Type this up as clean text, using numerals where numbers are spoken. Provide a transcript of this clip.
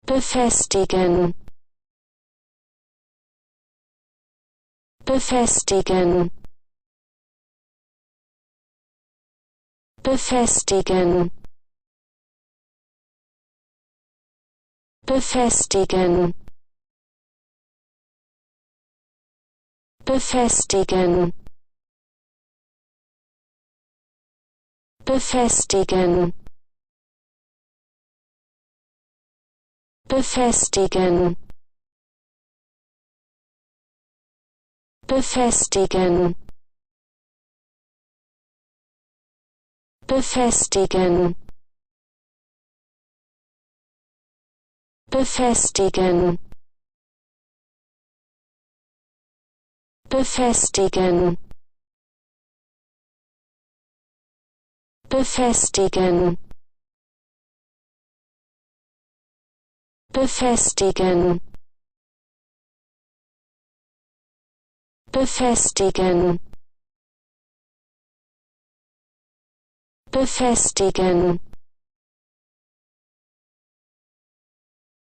befestigen, befestigen, befestigen, befestigen, befestigen, befestigen, befestigen, befestigen, befestigen, befestigen, befestigen, befestigen, befestigen, befestigen, befestigen,